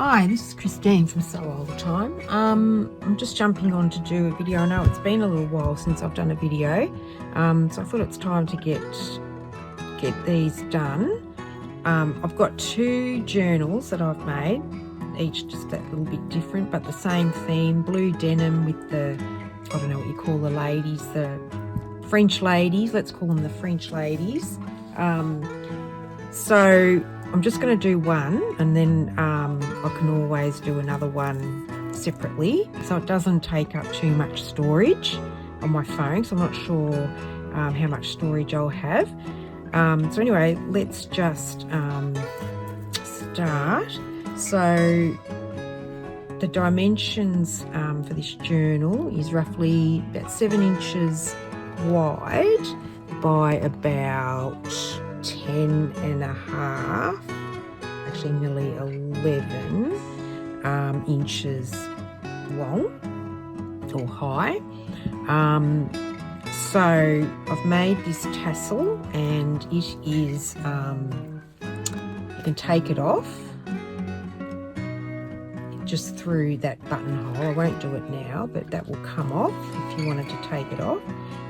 Hi, this is Christine from Sew All the Time. I'm just jumping on to do a video. I know it's been a little while since I've done a video, so I thought it's time to get these done. I've got two journals that I've made, each just that little bit different, but the same theme, blue denim with the, I don't know what you call the ladies, the French ladies, let's call them the French ladies. So I'm just going to do one, and then I can always do another one separately, so it doesn't take up too much storage on my phone, so I'm not sure how much storage I'll have. So anyway, let's just start. So the dimensions for this journal is roughly about 7 inches wide by about 10 and a half, actually nearly 11 inches long or high. So I've made this tassel, and it is, you can take it off just through that buttonhole. I won't do it now, but that will come off if you wanted to take it off.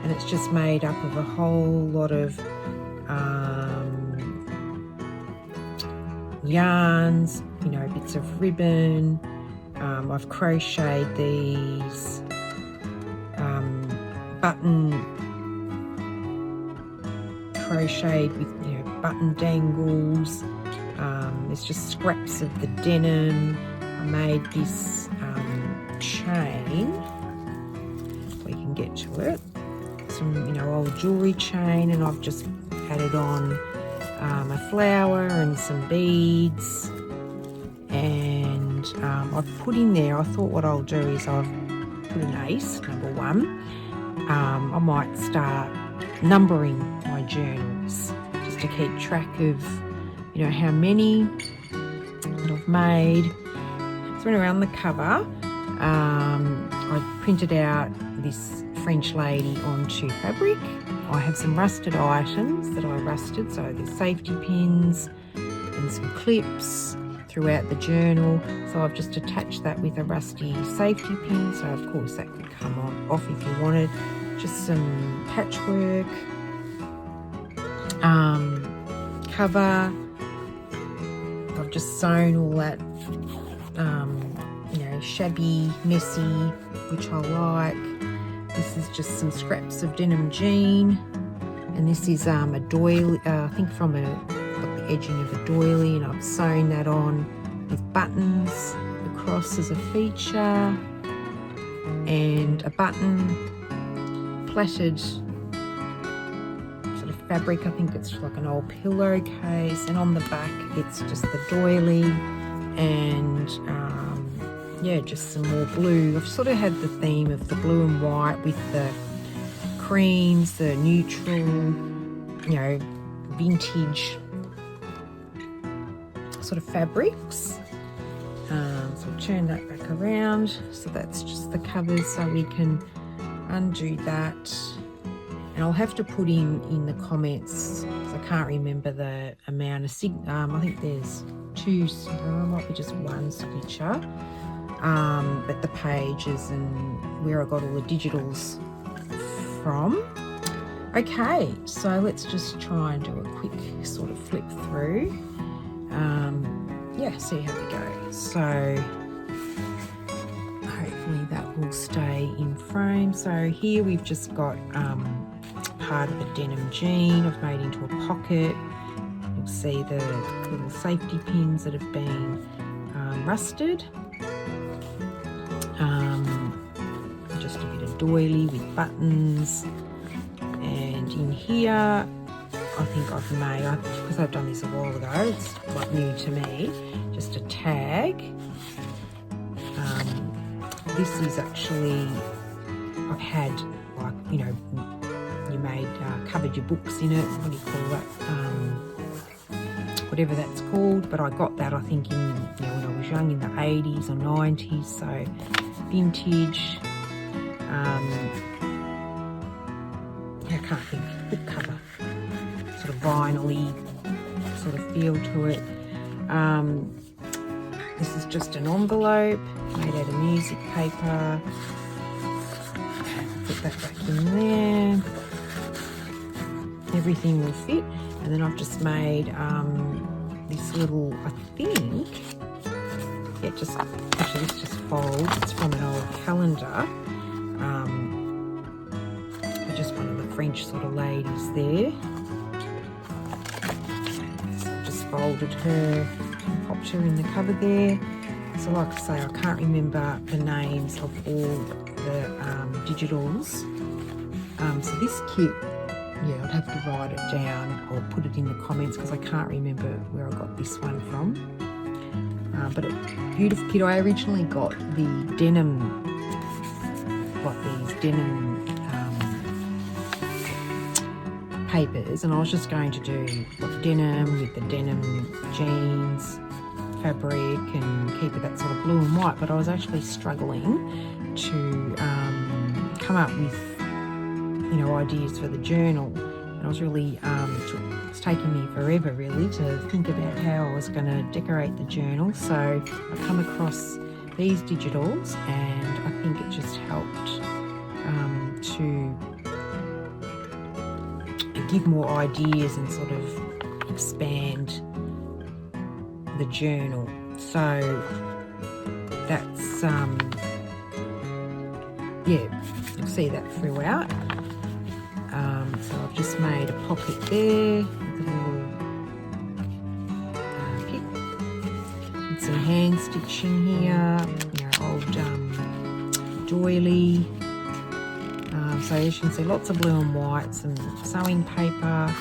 And it's just made up of a whole lot of yarns, you know, bits of ribbon. I've crocheted these crocheted with, you know, button dangles. There's just scraps of the denim. I made this chain, if we can get to it, some, you know, old jewelry chain, and I've just added on a flower and some beads, and I've put in there, I thought what I'll do is I've put an ace, number 1. I might start numbering my journals just to keep track of, you know, how many that I've made. So anyway, on the cover, I printed out this French lady onto fabric. I have some rusted items that I rusted, so there's safety pins and some clips throughout the journal. So I've just attached that with a rusty safety pin, so of course that could come off if you wanted. Just some patchwork, cover. I've just sewn all that, you know, shabby, messy, which I like. This is just some scraps of denim jean, and this is a doily, I think from the edging of a doily, and I've sewn that on with buttons across as a feature, and a button, plaited sort of fabric. I think it's like an old pillowcase, and on the back it's just the doily, and yeah, just some more blue. I've sort of had the theme of the blue and white with the creams, the neutral, you know, vintage sort of fabrics. So I'll turn that back around. So that's just the covers, so we can undo that. And I'll have to put in the comments, because I can't remember the amount of I think there's 2, might be just 1 signature. But the pages and where I got all the digitals from. Okay, so let's just try and do a quick sort of flip through. Yeah, see how we go. So hopefully that will stay in frame. So here we've just got part of the denim jean I've made into a pocket. You'll see the little safety pins that have been rusted. Just a bit of doily with buttons, and in here I think I've made, because I've done this a while ago, it's quite new to me, just a tag. This is actually, I've had, like, you know, you made, covered your books in it, what do you call that, whatever that's called, but I got that, I think, in, you know, when I was young, in the 80s or 90s, so vintage, I can't think, book cover, sort of vinyl-y sort of feel to it. This is just an envelope made out of music paper. Put that back in there. Everything will fit. And then I've just made this little, I think, yeah, just, actually this just folds. It's from an old calendar. Just one of the French sort of ladies there. So I've just folded her and popped her in the cupboard there. So like I say, I can't remember the names of all the digitals. So this kit, yeah, I'd have to write it down or put it in the comments because I can't remember where I got this one from. But a beautiful kit. I originally got the Denim, these Denim papers, and I was just going to do denim with the denim jeans fabric and keep it that sort of blue and white, but I was actually struggling to come up with, you know, ideas for the journal, and I was really it's taking me forever really to think about how I was going to decorate the journal. So I come across these digitals and I think it just helped to give more ideas and sort of expand the journal. So that's yeah, you'll see that throughout. So I've just made a pocket there with a little pick. With some hand stitching here, you know, old doily. So as you can see, lots of blue and white, some sewing paper,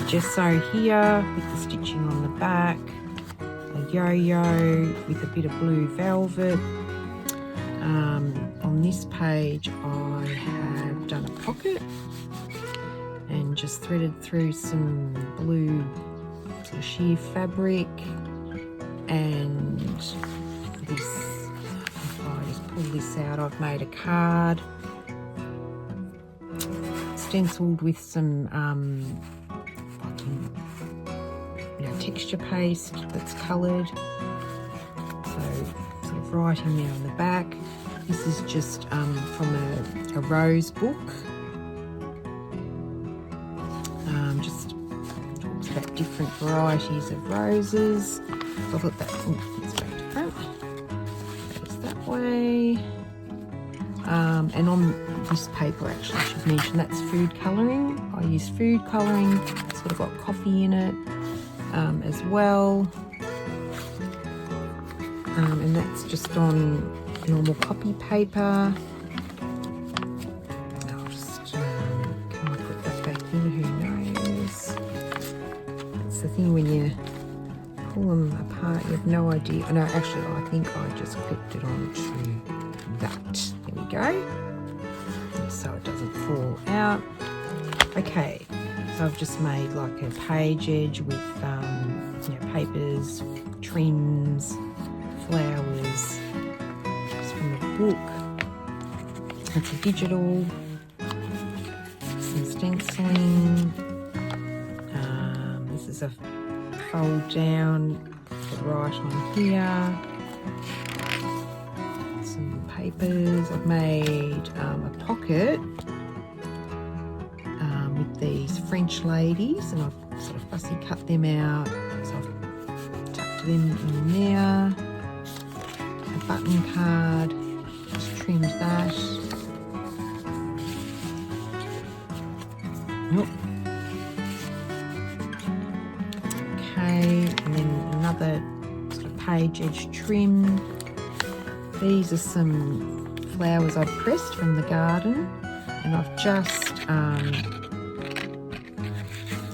gesso here with the stitching on the back, a yo-yo with a bit of blue velvet. On this page I have done a pocket and just threaded through some blue sort of sheer fabric, and this, if I just pull this out, I've made a card stenciled with some you know, texture paste that's coloured. So sort of writing there on the back. This is just from a rose book. Just talks about different varieties of roses. So I've got that. Oh, it's back to front. Goes that way. And on this paper, actually, I should mention that's food colouring. I use food colouring. It's sort of got coffee in it as well. And that's just on normal copy paper. I'll just, can I put that back in? Who knows? It's the thing when you pull them apart, you have no idea. No, actually, I think I just clipped it onto that. There we go. So it doesn't fall out. Okay, so I've just made like a page edge with you know, papers, trims, flowers. It's from the book. It's a digital. Some stenciling. This is a fold down. Put right on here. Papers. I've made a pocket with these French ladies, and I've sort of fussy cut them out, so I've tucked them in there. A button card, just trimmed that. Nope. Okay, and then another sort of page edge trim. These are some flowers I've pressed from the garden, and I've just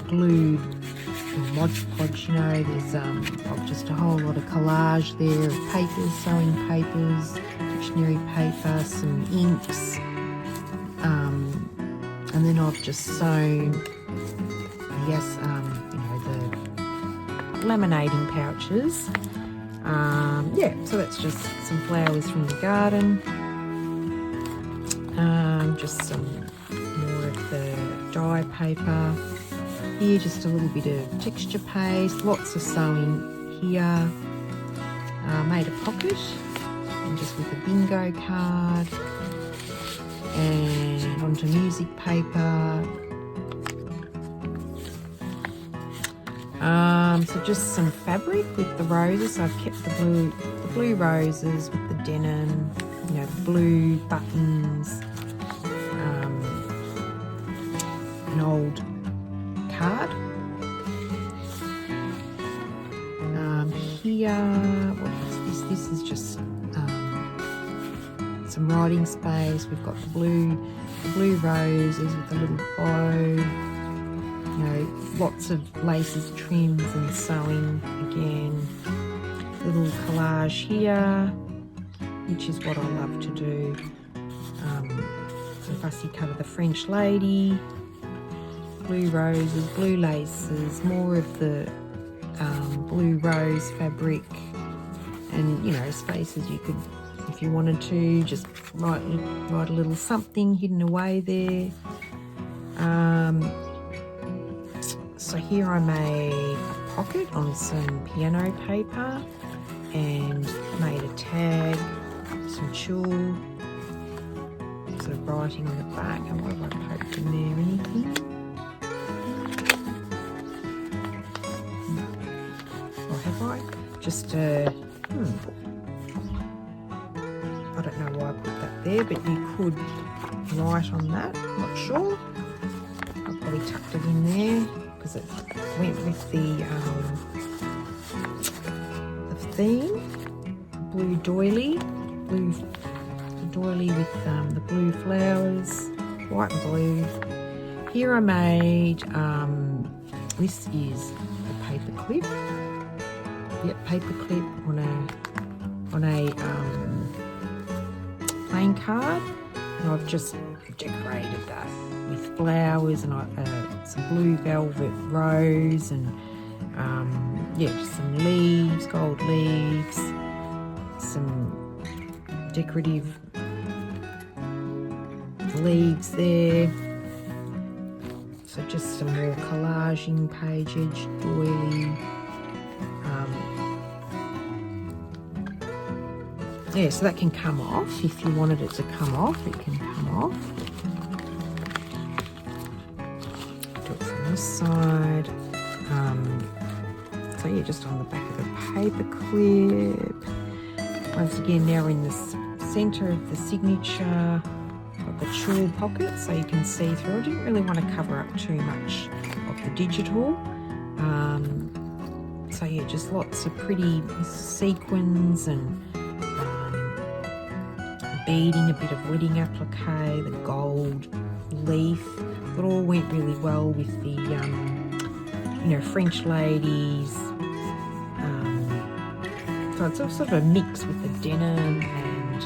glued Mod Podge, you know, there's just a whole lot of collage there of papers, sewing papers, dictionary paper, some inks, and then I've just sewn, I guess, you know, the laminating pouches. Yeah, so that's just some flowers from the garden. Just some more of the dye paper. Here, just a little bit of texture paste, lots of sewing here. made a pocket, and just with a bingo card, and onto music paper. So just some fabric with the roses. I've kept the blue roses with the denim, you know, the blue buttons, an old card. Here, what is this? This is just some writing space. We've got the blue roses with a little bow. You know, lots of laces, trims, and sewing again. Little collage here, which is what I love to do. Some fussy cut of the French lady, blue roses, blue laces, more of the blue rose fabric, and you know, spaces you could, if you wanted to, just write a little something hidden away there. So here I made a pocket on some piano paper and made a tag, some tulle, sort of writing on the back. And what have I poked in there? Anything? Or have I? Just I don't know why I put that there, but you could write on that. Not sure. I probably tucked it in there because it went with the theme. Blue doily, with the blue flowers, white and blue. Here I made this is a paper clip. Yep, paper clip on a plain card, and I've just decorated that with flowers and some blue velvet rose and yeah, just some leaves, gold leaves, some decorative leaves there. So just some more collaging pages, doily. Yeah, so that can come off. If you wanted it to come off, it can come off. Do it from this side. So yeah, just on the back of the paper clip. Once again, now in the centre of the signature, got the tulle pocket so you can see through. I didn't really want to cover up too much of the digital. So yeah, just lots of pretty sequins and beading, a bit of wedding applique, the gold leaf. It all went really well with the, you know, French ladies. So it's sort of a mix with the denim and,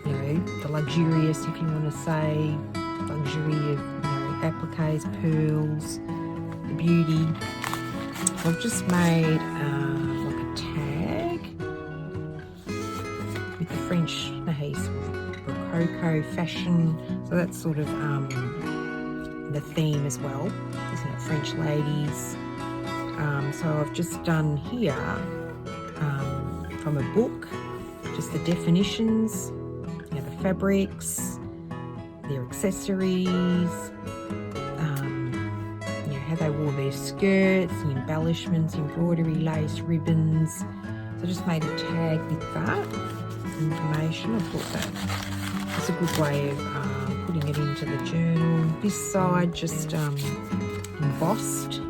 you know, the luxurious, if you want to say, luxury of, you know, appliques, pearls, the beauty. So I've just made like a tag with the French Rocco fashion. So that's sort of the theme as well, isn't it? French ladies. So I've just done here from a book, just the definitions, you know, the fabrics, their accessories, you know, how they wore their skirts, the embellishments, embroidery, lace, ribbons. So I just made a tag with that information. I thought that's a good way of putting it into the journal. This side just embossed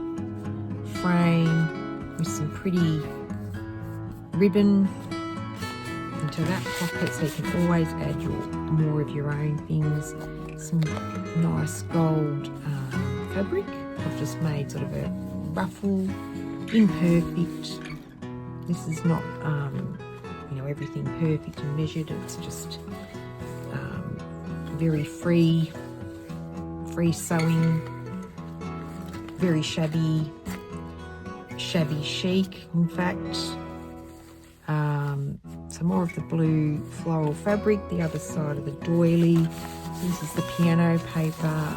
frame with some pretty ribbon into that pocket, so you can always add more of your own things. Some nice gold fabric. I've just made sort of a ruffle, imperfect. This is not you know, everything perfect and measured. It's just very free sewing, very shabby chic, in fact. So more of the blue floral fabric, the other side of the doily. This is the piano paper,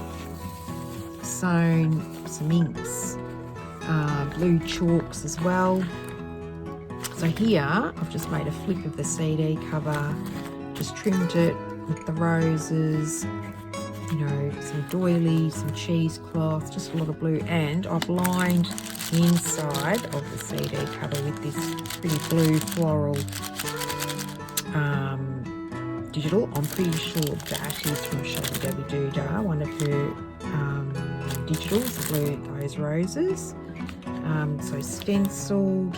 sewn, some inks, blue chalks as well. So here I've just made a flip of the CD cover, just trimmed it with the roses, you know, some doilies, some cheesecloth, just a lot of blue, and I've lined the inside of the CD cover with this pretty blue floral digital. I'm pretty sure that is from Shabby, one of her digitals, those roses. So stenciled,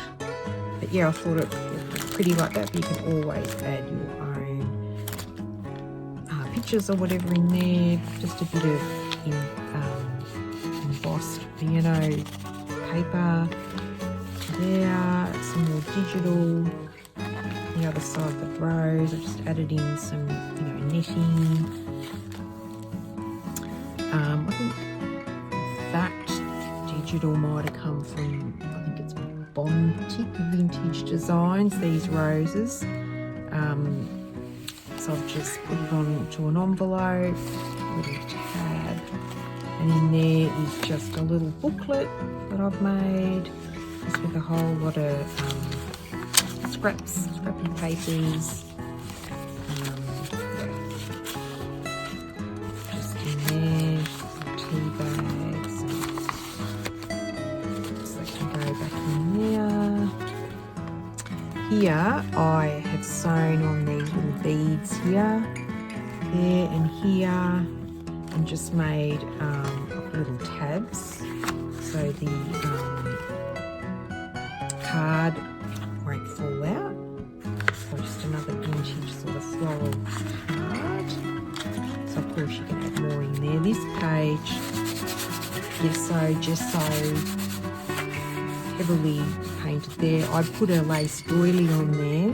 but yeah, I thought it looked pretty like that, but you can always add your own pictures or whatever in there. Just a bit of embossed piano paper there, some more digital. The other side of the rose, I've just added in some, you know, netting. I think that digital might have come from, I think it's Bontik Vintage Designs, these roses. So I've just put it onto an envelope, a little tab, and in there is just a little booklet that I've made, just with a whole lot of scrappy papers. Just in there, tea bags. So I can go back in there. Here I have sewn on these little beads here, there and here, and just made little tabs so the card won't fall out. So just another vintage sort of floral card. So of course you can add more in there. This page is so gesso heavily painted there. I put a lace doily on there.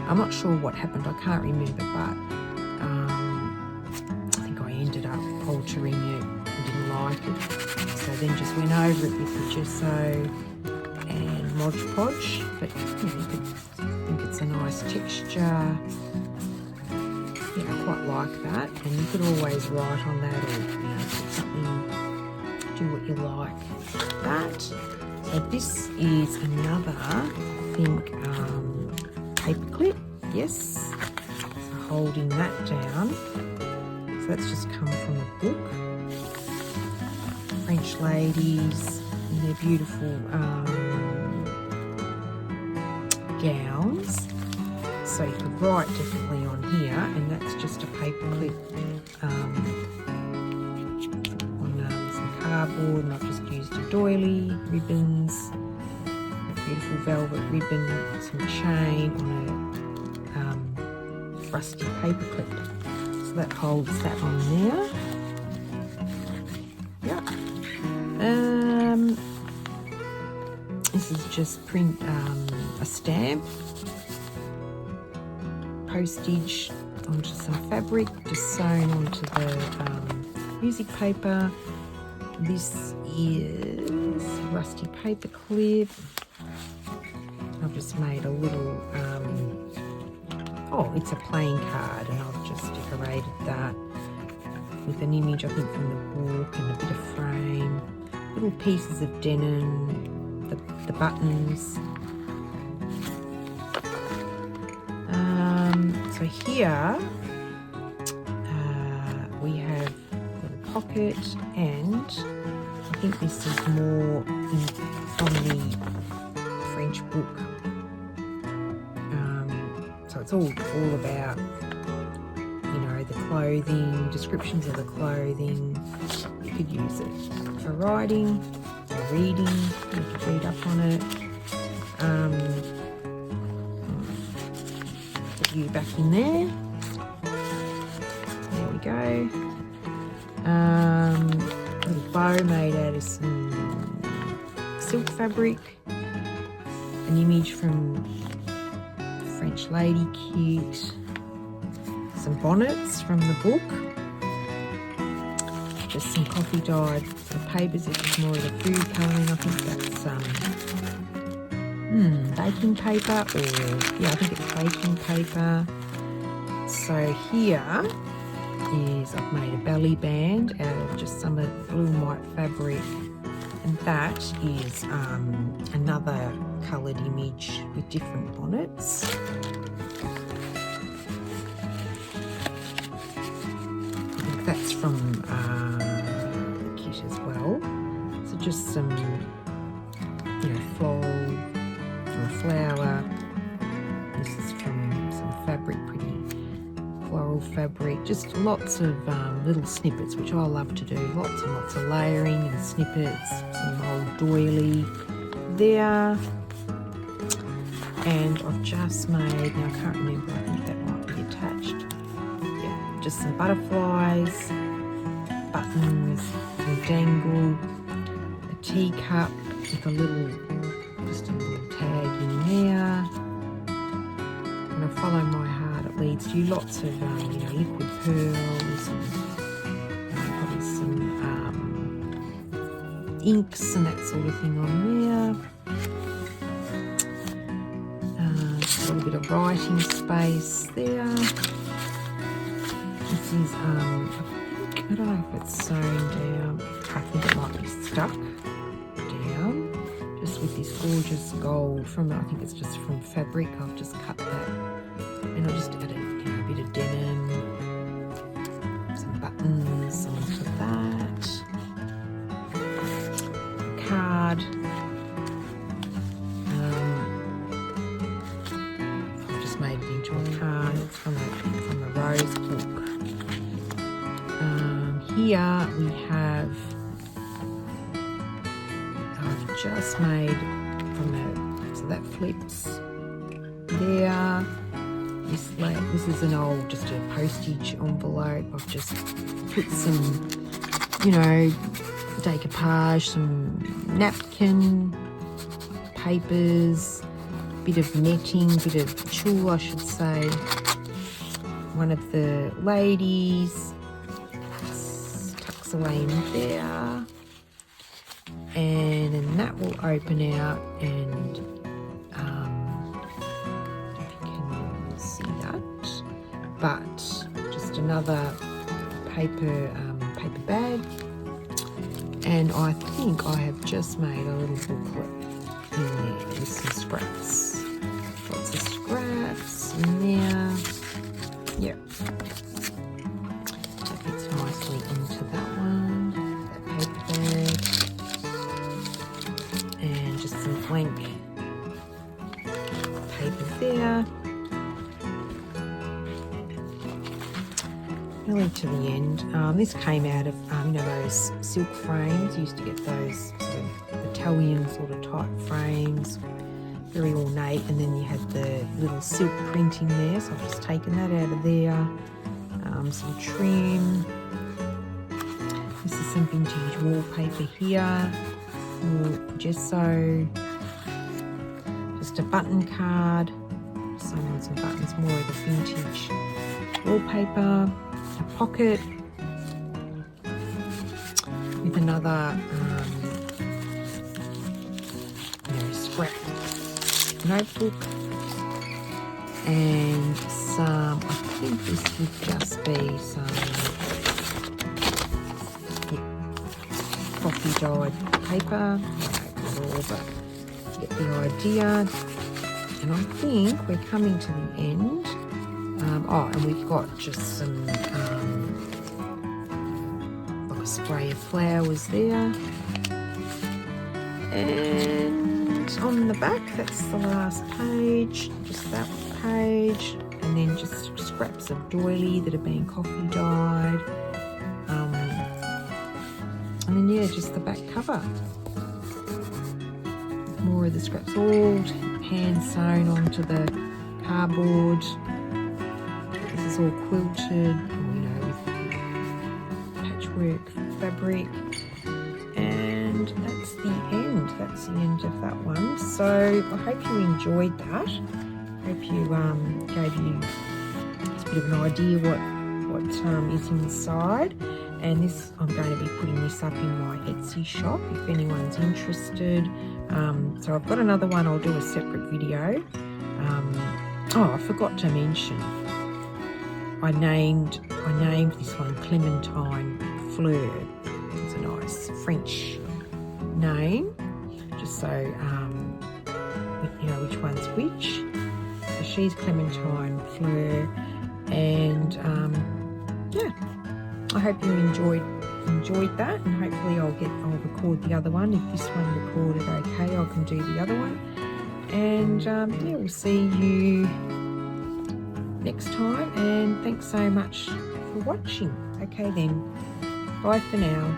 I'm not sure what happened, I can't remember, but I think I ended up altering it and didn't like it. So then just went over it with the gesso and Mod Podge, but you know, you could think it's a nice texture. Yeah, I quite like that, and you could always write on that, or you know, put something, do what you like with that. So this is another, I think, paper clip, yes, so holding that down. So that's just come from a book, French ladies in their beautiful gowns. So you could write definitely on here, and that's just a paper clip on some cardboard, and I've just used a doily, ribbons, a beautiful velvet ribbon, some chain on a rusty paper clip. So that holds that on there. Yeah. This is just a stamp, postage onto some fabric, just sewn onto the music paper. This is rusty paper clip. I've just made a little, oh, it's a playing card, and I've just decorated that with an image, I think, from the book, and a bit of frame, little pieces of denim, the buttons. So here we have a little pocket, and I think this is more from the French book. So it's all about, you know, the clothing, descriptions of the clothing. You could use it for writing, for reading. You could read up on it. Put you back in there. There we go. A little bow made out of some silk fabric. An image from the French lady kit. Some bonnets from the book. Just some coffee dyed sort of papers. This is more of the food colouring. I think that's baking paper, or yeah, I think it's baking paper. So here is, I've made a belly band out of just some of the blue and white fabric, And that is another coloured image with different bonnets. I think that's from the kit as well. So just some, you know, floral or a flower. This is from some fabric, pretty floral fabric. Just lots of little snippets, which I love to do. Lots and lots of layering and snippets. Some old doily there. And I've just made, now I can't remember, I think that might be attached. Yeah, just some butterflies, buttons, some dangle, a teacup with a little, just a little tag in there. And I follow my heart, it leads to lots of, you know, liquid pearls and probably some inks and that sort of thing on there. A little bit of writing space there. This is, I don't know if it's sewn down. I think it might be stuck down. Just with this gorgeous gold from, I think it's just from fabric. I've just cut that. And I'll just add a bit of denim, some buttons onto that. Card. I've just made it into a card. It's from a rose book. Here we have, I've just made from so that flips there. This is an old, just a postage envelope. I've just put some, you know, decoupage, some napkin, papers, bit of netting, bit of tulle, I should say. One of the ladies tucks away in there. And then that will open out and but just another paper bag, and I think I have just made a little booklet in there with some scraps, lots of scraps in there. Yep, that fits nicely into that one, that paper bag, and just some blank paper there. Nearly to the end. This came out of, you know, those silk frames. You used to get those sort of Italian sort of type frames, very ornate, and then you had the little silk printing there. So I've just taken that out of there. Some trim. This is some vintage wallpaper here. More gesso. Just a button card. Some buttons, more of the vintage wallpaper. A pocket with another scrap notebook, and some, I think this would just be some coffee dyed paper. Not all, but you get the idea. And I think we're coming to the end. And we've got just some like a spray of flowers there, and on the back, that's the last page, just that page, and then just scraps of doily that have been coffee dyed, and then yeah, just the back cover. More of the scraps, all hand sewn onto the cardboard. This is all quilted, you know, with patchwork fabric, and that's the end. That's the end of that one. So I hope you enjoyed that. Hope you gave you just a bit of an idea what is inside. And this, I'm going to be putting this up in my Etsy shop if anyone's interested. So I've got another one. I'll do a separate video. Oh, I forgot to mention. I named this one Clementine Fleur. It's a nice French name, just so you know which one's which. So she's Clementine Fleur, and yeah, I hope you enjoyed that, and hopefully I'll record the other one. If this one recorded okay, I can do the other one. And yeah, we'll see you next time, and thanks so much for watching. Okay then, bye for now.